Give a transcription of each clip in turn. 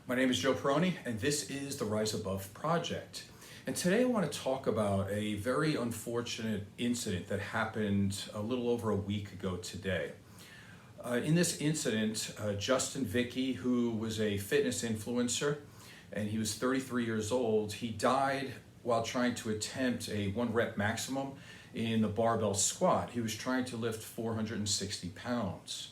My name is Joe Peroni, and this is the Rise Above Project. And today I want to talk about a very unfortunate incident that happened a little over a week ago today. In this incident, Justin Vicky, who was a fitness influencer, and he was 33 years old, he died while trying to attempt a 1 rep maximum in the barbell squat. He was trying to lift 460 pounds.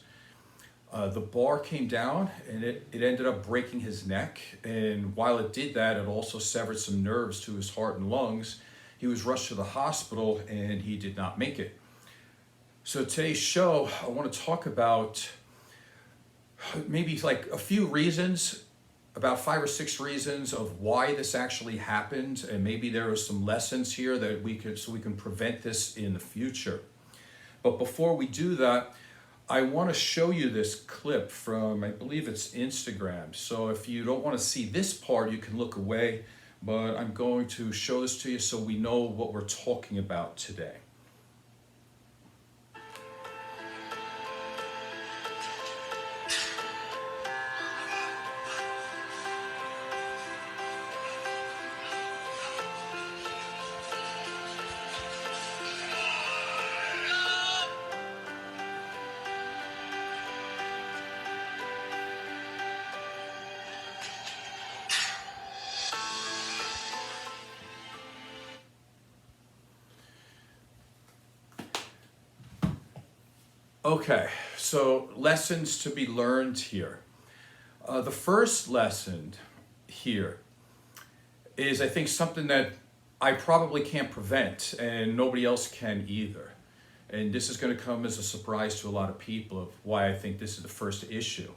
The bar came down and it ended up breaking his neck, and while it did that, it also severed some nerves to his heart and lungs. He was rushed to the hospital and he did not make it. So today's show, I want to talk about maybe like a few reasons, about 5 or 6 reasons of why this actually happened, and maybe there are some lessons here that we can prevent this in the future. But before we do that, I want to show you this clip from, I believe it's Instagram. So if you don't want to see this part, you can look away, but I'm going to show this to you so we know what we're talking about today. Okay, so lessons to be learned here. The first lesson here is, I think, something that I probably can't prevent and nobody else can either. And this is going to come as a surprise to a lot of people of why I think this is the first issue.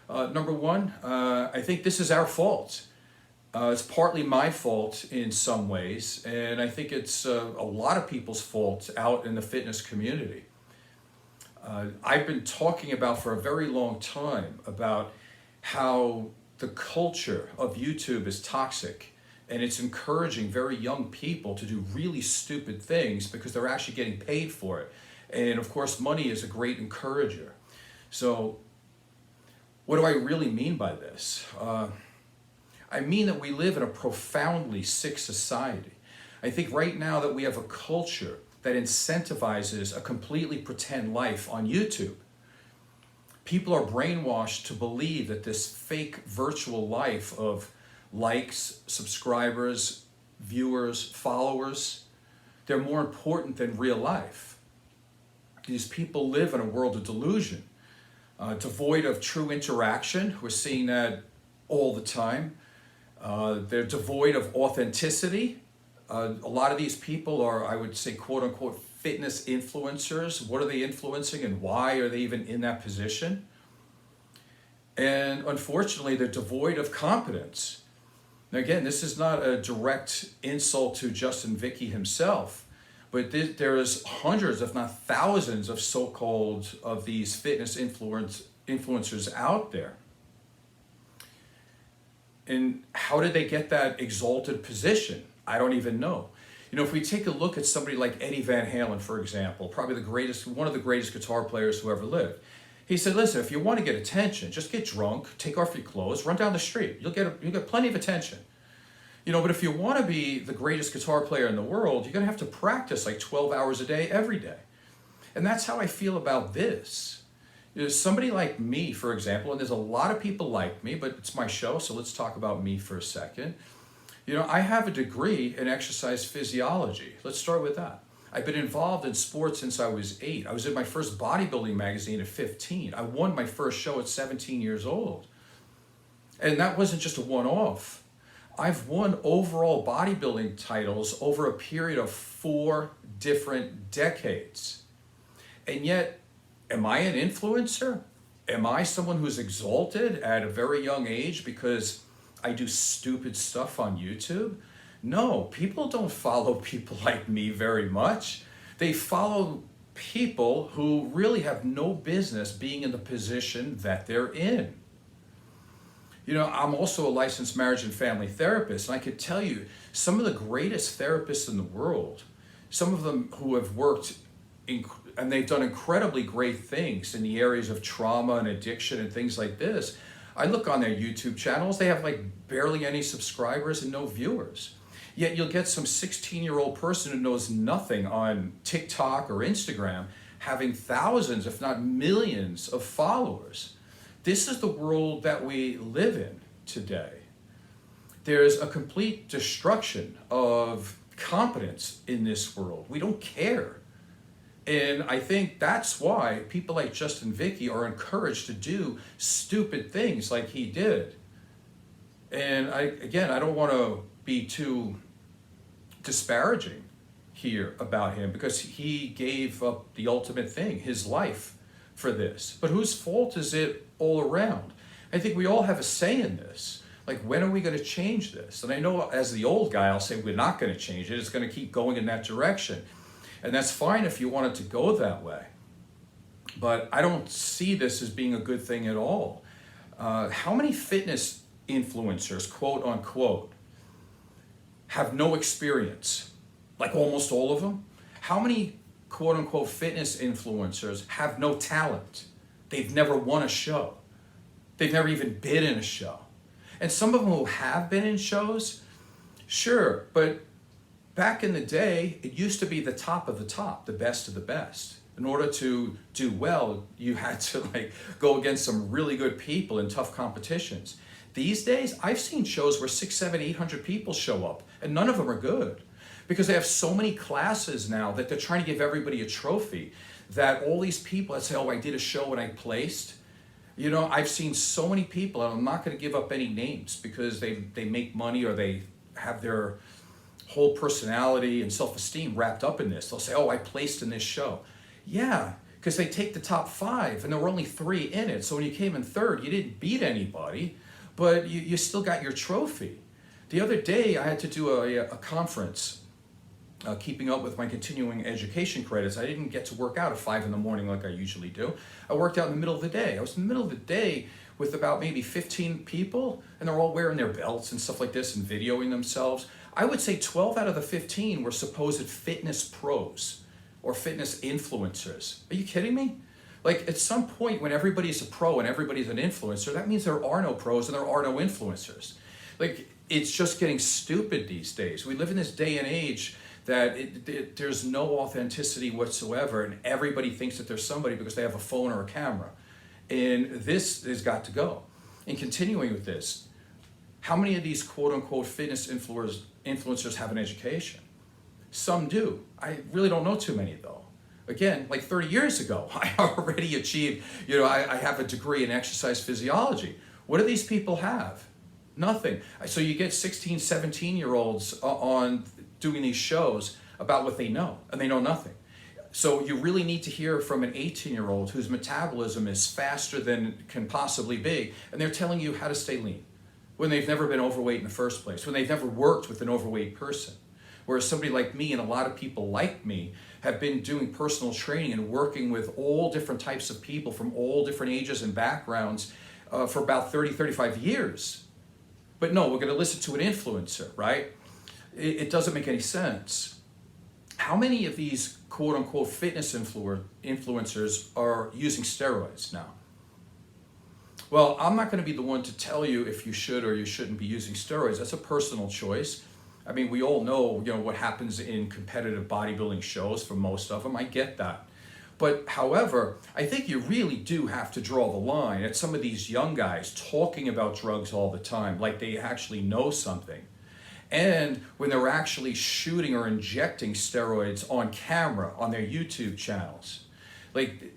Number one, I think this is our fault. It's partly my fault in some ways, and I think it's a lot of people's fault out in the fitness community. I've been talking about for a very long time about how the culture of YouTube is toxic, and it's encouraging very young people to do really stupid things because they're actually getting paid for it. And of course, money is a great encourager. So what do I really mean by this? I mean that we live in a profoundly sick society. I think right now that we have a culture that incentivizes a completely pretend life on YouTube. People are brainwashed to believe that this fake virtual life of likes, subscribers, viewers, followers, they're more important than real life. These people live in a world of delusion, devoid of true interaction. We're seeing that all the time. They're devoid of authenticity. A lot of these people are, I would say, quote unquote, fitness influencers. What are they influencing and why are they even in that position? And unfortunately, they're devoid of competence. Now, again, this is not a direct insult to Justin Vicky himself, but there is hundreds, if not thousands, of so-called of these fitness influencers out there. And how did they get that exalted position? I don't even know. You know, if we take a look at somebody like Eddie Van Halen, for example, probably one of the greatest guitar players who ever lived. He said, listen, if you want to get attention, just get drunk, take off your clothes, run down the street. You'll get plenty of attention. You know, but if you want to be the greatest guitar player in the world, you're going to have to practice like 12 hours a day, every day. And that's how I feel about this. You know, somebody like me, for example, and there's a lot of people like me, but it's my show, so let's talk about me for a second. You know, I have a degree in exercise physiology. Let's start with that. I've been involved in sports since I was 8. I was in my first bodybuilding magazine at 15. I won my first show at 17 years old. And that wasn't just a one-off. I've won overall bodybuilding titles over a period of 4 different decades. And yet, am I an influencer? Am I someone who's exalted at a very young age because I do stupid stuff on YouTube? No, people don't follow people like me very much. They follow people who really have no business being in the position that they're in. You know, I'm also a licensed marriage and family therapist, and I could tell you some of the greatest therapists in the world, some of them who have worked and they've done incredibly great things in the areas of trauma and addiction and things like this. I look on their YouTube channels, they have like barely any subscribers and no viewers. Yet you'll get some 16-year-old person who knows nothing on TikTok or Instagram having thousands, if not millions, of followers. This is the world that we live in today. There's a complete destruction of competence in this world. We don't care. And I think that's why people like Justin Vicky are encouraged to do stupid things like he did. And I don't want to be too disparaging here about him, because he gave up the ultimate thing, his life, for this. But whose fault is it all around? I think we all have a say in this. Like, when are we going to change this? And I know as the old guy, I'll say we're not going to change it. It's going to keep going in that direction. And that's fine if you want it to go that way. But I don't see this as being a good thing at all. How many fitness influencers, quote unquote, have no experience? Like almost all of them. How many quote unquote fitness influencers have no talent? They've never won a show. They've never even been in a show. And some of them who have been in shows, sure, but back in the day, it used to be the top of the top, the best of the best. In order to do well, you had to like go against some really good people in tough competitions. These days, I've seen shows where 600, 700, 800 people show up, and none of them are good. Because they have so many classes now that they're trying to give everybody a trophy, that all these people that say, oh, I did a show and I placed. You know, I've seen so many people, and I'm not going to give up any names because they make money or they have their whole personality and self-esteem wrapped up in this. They'll say, oh, I placed in this show. Yeah, because they take the top 5 and there were only 3 in it. So when you came in third, you didn't beat anybody, but you still got your trophy. The other day, I had to do a conference, keeping up with my continuing education credits. I didn't get to work out at 5 in the morning like I usually do. I worked out in the middle of the day. I was in the middle of the day with about maybe 15 people, and they're all wearing their belts and stuff like this and videoing themselves. I would say 12 out of the 15 were supposed fitness pros or fitness influencers. Are you kidding me? Like, at some point when everybody's a pro and everybody's an influencer, that means there are no pros and there are no influencers. Like, it's just getting stupid these days. We live in this day and age that there's no authenticity whatsoever, and everybody thinks that there's somebody because they have a phone or a camera. And this has got to go. And continuing with this, how many of these quote-unquote fitness influencers have an education? Some do. I really don't know too many, though. Again, like 30 years ago, I already achieved, I have a degree in exercise physiology. What do these people have? Nothing. So you get 16, 17-year-olds on doing these shows about what they know, and they know nothing. So you really need to hear from an 18-year-old whose metabolism is faster than can possibly be, and they're telling you how to stay lean when they've never been overweight in the first place, when they've never worked with an overweight person. Whereas somebody like me and a lot of people like me have been doing personal training and working with all different types of people from all different ages and backgrounds for about 30, 35 years. But no, we're going to listen to an influencer, right? It doesn't make any sense. How many of these quote-unquote fitness influencers are using steroids now? Well, I'm not going to be the one to tell you if you should or you shouldn't be using steroids. That's a personal choice. I mean, we all know, what happens in competitive bodybuilding shows for most of them. I get that. But however, I think you really do have to draw the line at some of these young guys talking about drugs all the time, like they actually know something. And when they're actually shooting or injecting steroids on camera on their YouTube channels. Like,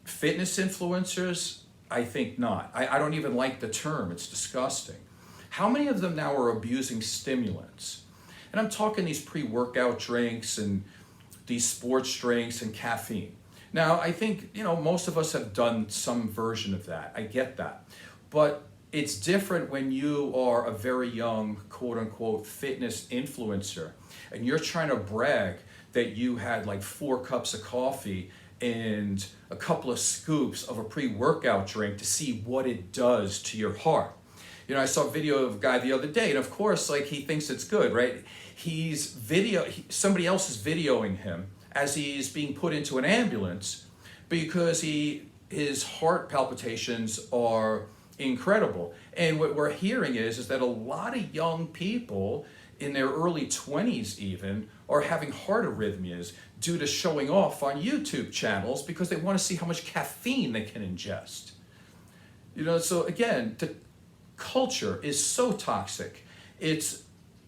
fitness influencers, I think not. I don't even like the term. It's disgusting. How many of them now are abusing stimulants? And I'm talking these pre-workout drinks and these sports drinks and caffeine. Now, I think, most of us have done some version of that. I get that. But it's different when you are a very young, quote-unquote, fitness influencer, and you're trying to brag that you had like 4 cups of coffee and a couple of scoops of a pre-workout drink to see what it does to your heart. I saw a video of a guy the other day, and of course, like, he thinks it's good, right? Somebody else is videoing him as he's being put into an ambulance because his heart palpitations are incredible. And what we're hearing is that a lot of young people in their early 20s even are having heart arrhythmias due to showing off on YouTube channels because they want to see how much caffeine they can ingest. You know, so again, the culture is so toxic. It's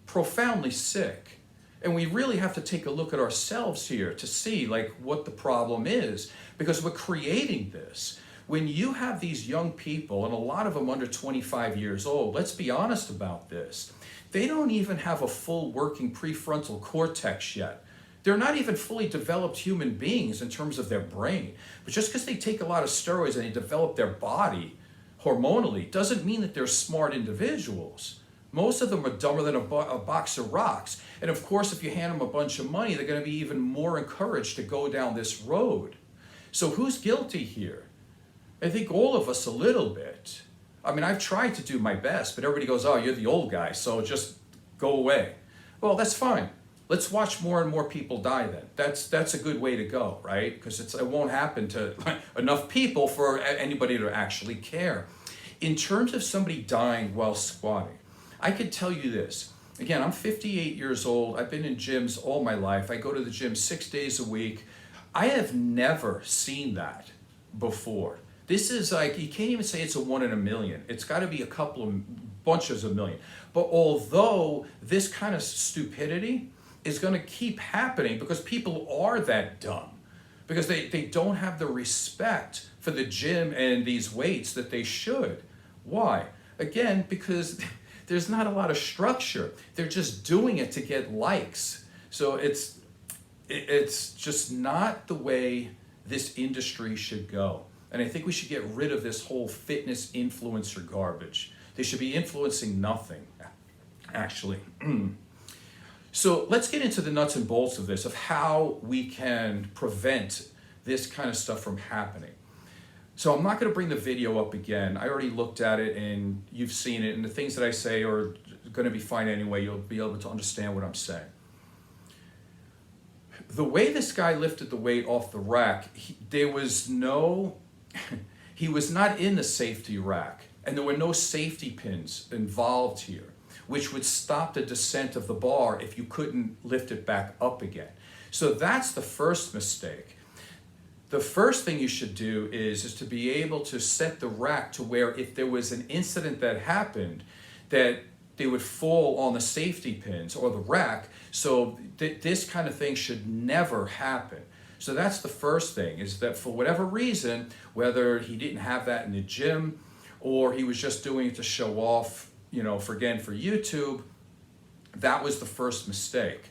profoundly sick. And we really have to take a look at ourselves here to see like what the problem is, because we're creating this. When you have these young people, and a lot of them under 25 years old, let's be honest about this, they don't even have a full working prefrontal cortex yet. They're not even fully developed human beings in terms of their brain. But just because they take a lot of steroids and they develop their body hormonally doesn't mean that they're smart individuals. Most of them are dumber than a box of rocks. And of course, if you hand them a bunch of money, they're going to be even more encouraged to go down this road. So who's guilty here? I think all of us a little bit. I mean, I've tried to do my best, but everybody goes, oh, you're the old guy, so just go away. Well, that's fine. Let's watch more and more people die then. That's a good way to go, right? Because it won't happen to enough people for anybody to actually care. In terms of somebody dying while squatting, I could tell you this. Again, I'm 58 years old. I've been in gyms all my life. I go to the gym 6 days a week. I have never seen that before. This is like, you can't even say it's a 1 in a million. It's got to be a couple of bunches of million. But although this kind of stupidity is going to keep happening because people are that dumb, because they don't have the respect for the gym and these weights that they should. Why? Again, because there's not a lot of structure. They're just doing it to get likes. So it's just not the way this industry should go. And I think we should get rid of this whole fitness influencer garbage. They should be influencing nothing, actually. So let's get into the nuts and bolts of this, of how we can prevent this kind of stuff from happening. So I'm not going to bring the video up again. I already looked at it and you've seen it, and the things that I say are going to be fine anyway. You'll be able to understand what I'm saying. The way this guy lifted the weight off the rack, he was not in the safety rack, and there were no safety pins involved here, which would stop the descent of the bar if you couldn't lift it back up again. So that's the first mistake. The first thing you should do is to be able to set the rack to where if there was an incident that happened, that they would fall on the safety pins or the rack. So this kind of thing should never happen. So that's the first thing, is that for whatever reason, whether he didn't have that in the gym or he was just doing it to show off, you know, for YouTube, that was the first mistake.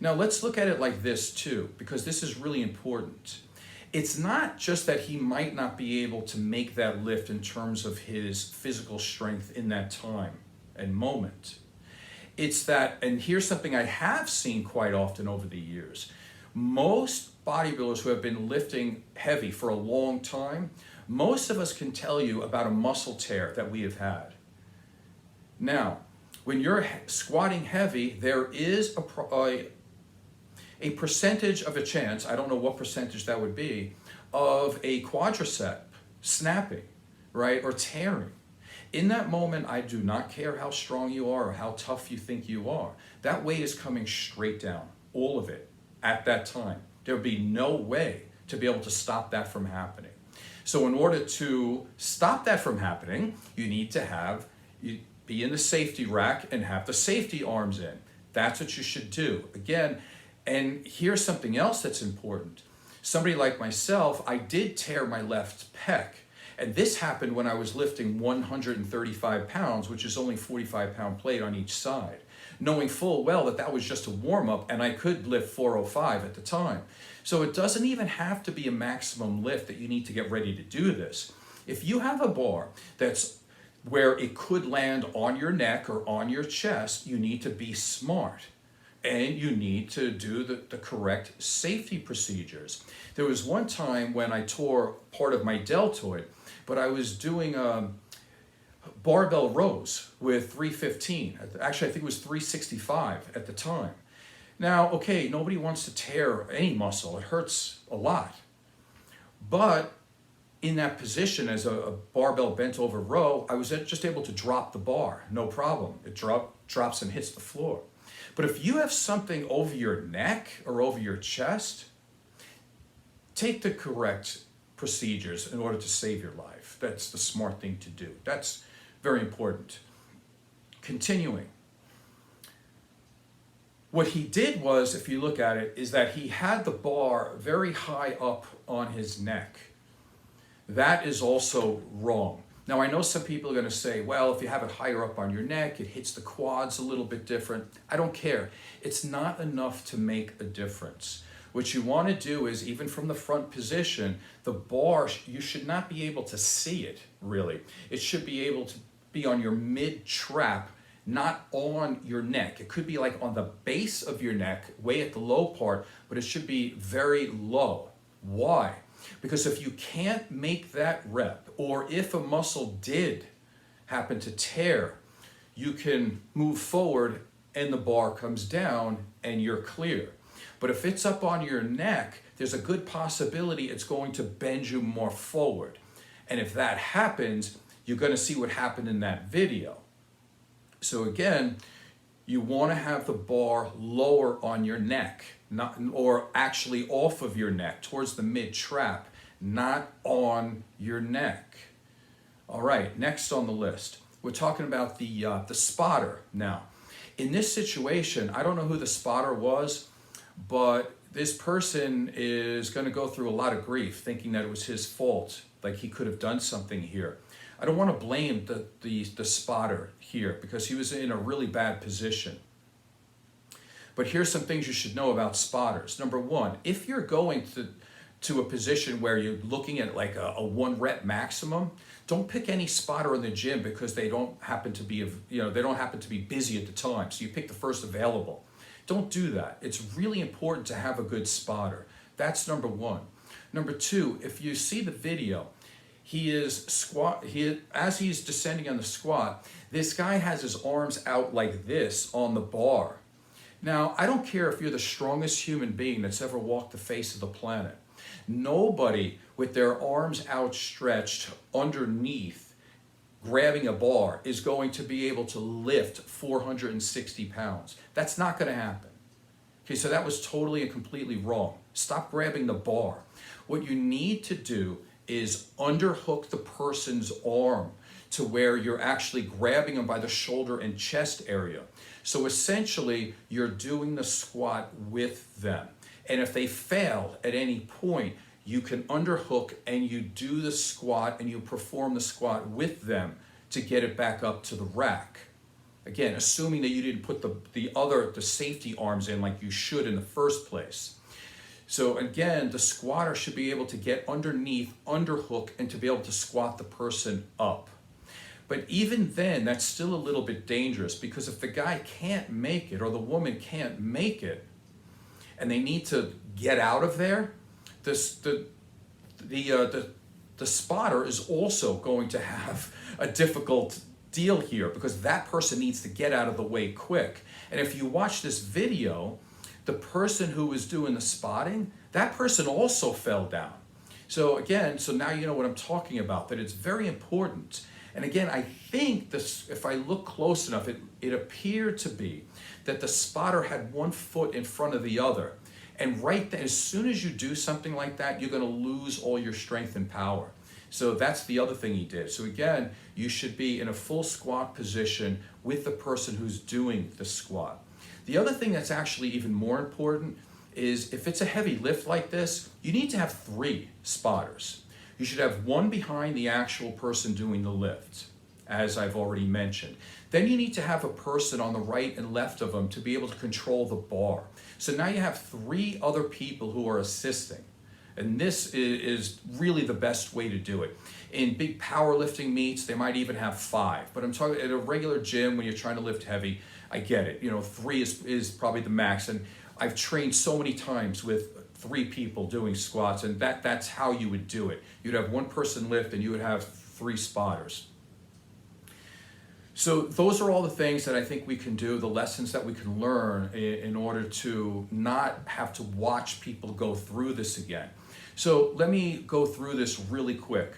Now let's look at it like this too, because this is really important. It's not just that he might not be able to make that lift in terms of his physical strength in that time and moment. It's that, and here's something I have seen quite often over the years. Most bodybuilders who have been lifting heavy for a long time, most of us can tell you about a muscle tear that we have had. Now, when you're squatting heavy, there is a percentage of a chance, I don't know what percentage that would be, of a quadricep snapping, right, or tearing. In that moment, I do not care how strong you are or how tough you think you are. That weight is coming straight down, all of it, at that time. There would be no way to be able to stop that from happening. So in order to stop that from happening, you need to be in the safety rack and have the safety arms in. That's what you should do. Again, and here's something else that's important. Somebody like myself, I did tear my left pec. And this happened when I was lifting 135 pounds, which is only 45-pound plate on each side, knowing full well that that was just a warm-up and I could lift 405 at the time. So it doesn't even have to be a maximum lift that you need to get ready to do this. If you have a bar that's where it could land on your neck or on your chest, you need to be smart. And you need to do the correct safety procedures. There was one time when I tore part of my deltoid, but I was doing barbell rows with 315. Actually, I think it was 365 at the time. Now, okay, nobody wants to tear any muscle. It hurts a lot. But in that position as a barbell bent over row, I was just able to drop the bar, no problem. It drops and hits the floor. But if you have something over your neck or over your chest, take the correct procedures in order to save your life. That's the smart thing to do. That's very important. Continuing. What he did was, if you look at it, is that he had the bar very high up on his neck. That is also wrong. Now, I know some people are going to say, well, if you have it higher up on your neck, it hits the quads a little bit different. I don't care. It's not enough to make a difference. What you want to do is, even from the front position, the bar, you should not be able to see it, really. It should be able to be on your mid-trap, not on your neck. It could be like on the base of your neck, way at the low part, but it should be very low. Why? Because if you can't make that rep, or if a muscle did happen to tear, you can move forward and the bar comes down and you're clear. But if it's up on your neck, there's a good possibility it's going to bend you more forward. And if that happens, you're going to see what happened in that video. So again, you want to have the bar lower on your neck, or actually off of your neck, towards the mid-trap, not on your neck. All right, next on the list, we're talking about the spotter now. In this situation, I don't know who the spotter was, but this person is going to go through a lot of grief thinking that it was his fault, like he could have done something here. I don't want to blame the spotter here because he was in a really bad position. But here's some things you should know about spotters. Number one, if you're going to a position where you're looking at like a 1 rep maximum, don't pick any spotter in the gym because they don't happen to be, they don't happen to be busy at the time. So you pick the first available. Don't do that. It's really important to have a good spotter. That's number one. Number two, if you see the video, as he's descending on the squat, this guy has his arms out like this on the bar. Now, I don't care if you're the strongest human being that's ever walked the face of the planet. Nobody with their arms outstretched underneath grabbing a bar is going to be able to lift 460 pounds. That's not going to happen. Okay, so that was totally and completely wrong. Stop grabbing the bar. What you need to do is underhook the person's arm to where you're actually grabbing them by the shoulder and chest area. So essentially, you're doing the squat with them. And if they fail at any point, you can underhook and you do the squat and you perform the squat with them to get it back up to the rack. Again, assuming that you didn't put the safety arms in like you should in the first place. So again, the squatter should be able to get underneath, underhook, and to be able to squat the person up. But even then, that's still a little bit dangerous because if the guy can't make it or the woman can't make it, and they need to get out of there, the spotter is also going to have a difficult deal here because that person needs to get out of the way quick. And if you watch this video, the person who was doing the spotting, that person also fell down. So again, so now you know what I'm talking about, that it's very important. And again, I think this, if I look close enough, it appeared to be that the spotter had one foot in front of the other. And right then, as soon as you do something like that, you're going to lose all your strength and power. So that's the other thing he did. So again, you should be in a full squat position with the person who's doing the squat. The other thing that's actually even more important is if it's a heavy lift like this, you need to have 3 spotters. You should have one behind the actual person doing the lift, as I've already mentioned. Then you need to have a person on the right and left of them to be able to control the bar. So now you have 3 other people who are assisting. And this is really the best way to do it. In big powerlifting meets, they might even have 5. But I'm talking at a regular gym when you're trying to lift heavy, I get it. 3 is probably the max. And I've trained so many times with 3 people doing squats, and that's how you would do it. You'd have one person lift and you would have 3 spotters. So those are all the things that I think we can do, the lessons that we can learn in order to not have to watch people go through this again. So let me go through this really quick.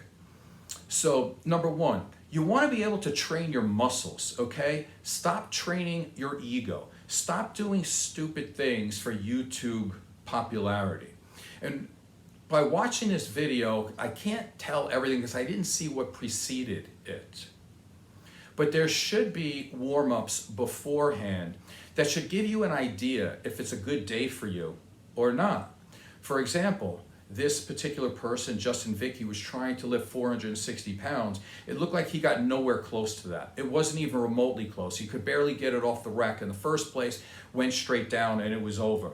So number one, you want to be able to train your muscles, okay? Stop training your ego. Stop doing stupid things for YouTube popularity. And by watching this video, I can't tell everything because I didn't see what preceded it. But there should be warm-ups beforehand that should give you an idea if it's a good day for you or not. For example, this particular person, Justin Vicky, was trying to lift 460 pounds. It looked like he got nowhere close to that. It wasn't even remotely close. He could barely get it off the rack in the first place, went straight down, and it was over.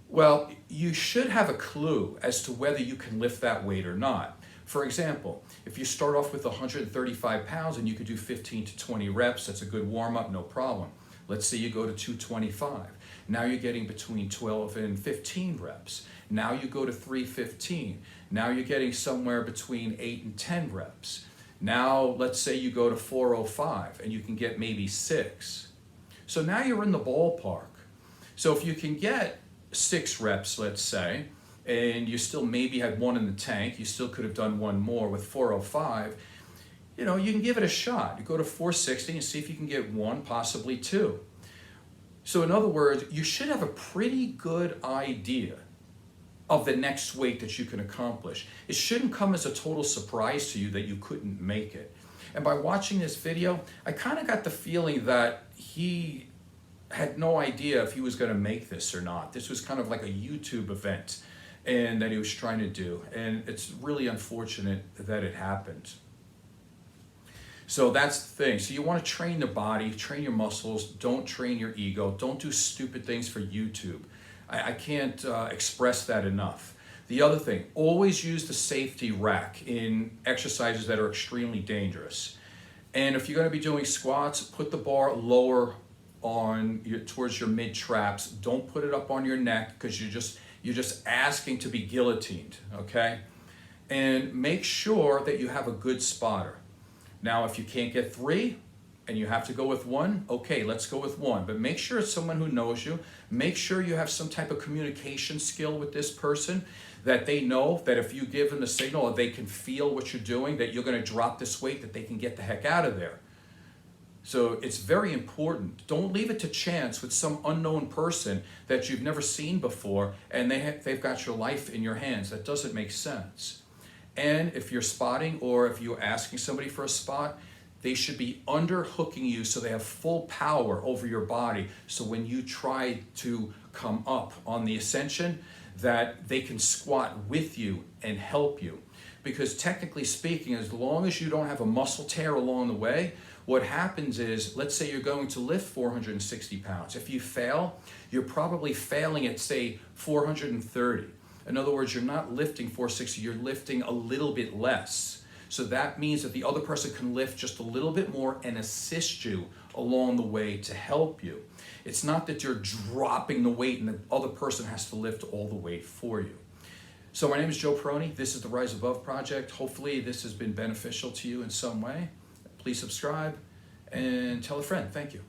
Well, you should have a clue as to whether you can lift that weight or not. For example, if you start off with 135 pounds and you could do 15 to 20 reps, that's a good warm-up, no problem. Let's say you go to 225. Now you're getting between 12 and 15 reps. Now you go to 315. Now you're getting somewhere between 8 and 10 reps. Now let's say you go to 405 and you can get maybe 6. So now you're in the ballpark. So if you can get 6 reps, let's say, and you still maybe had 1 in the tank, you still could have done 1 more with 405, you know, you can give it a shot. You go to 460 and see if you can get 1, possibly 2. So in other words, you should have a pretty good idea of the next weight that you can accomplish. It shouldn't come as a total surprise to you that you couldn't make it. And by watching this video, I kind of got the feeling that he had no idea if he was going to make this or not. This was kind of like a YouTube event and that he was trying to do. And it's really unfortunate that it happened. So that's the thing. So you want to train the body, train your muscles, don't train your ego, don't do stupid things for YouTube. I can't express that enough. The other thing, always use the safety rack in exercises that are extremely dangerous. And if you're going to be doing squats, put the bar lower on towards your mid traps. Don't put it up on your neck because you're just asking to be guillotined, okay? And make sure that you have a good spotter. Now, if you can't get 3 and you have to go with 1, okay, let's go with 1. But make sure it's someone who knows you. Make sure you have some type of communication skill with this person, that they know that if you give them the signal or they can feel what you're doing, that you're going to drop this weight, that they can get the heck out of there. So it's very important. Don't leave it to chance with some unknown person that you've never seen before and they've got your life in your hands. That doesn't make sense. And if you're spotting or if you're asking somebody for a spot, they should be underhooking you so they have full power over your body. So when you try to come up on the ascension, that they can squat with you and help you. Because technically speaking, as long as you don't have a muscle tear along the way, what happens is, let's say you're going to lift 460 pounds. If you fail, you're probably failing at, say, 430. In other words, you're not lifting 460, you're lifting a little bit less. So that means that the other person can lift just a little bit more and assist you along the way to help you. It's not that you're dropping the weight and the other person has to lift all the weight for you. So my name is Joe Peroni. This is the Rise Above Project. Hopefully this has been beneficial to you in some way. Please subscribe and tell a friend. Thank you.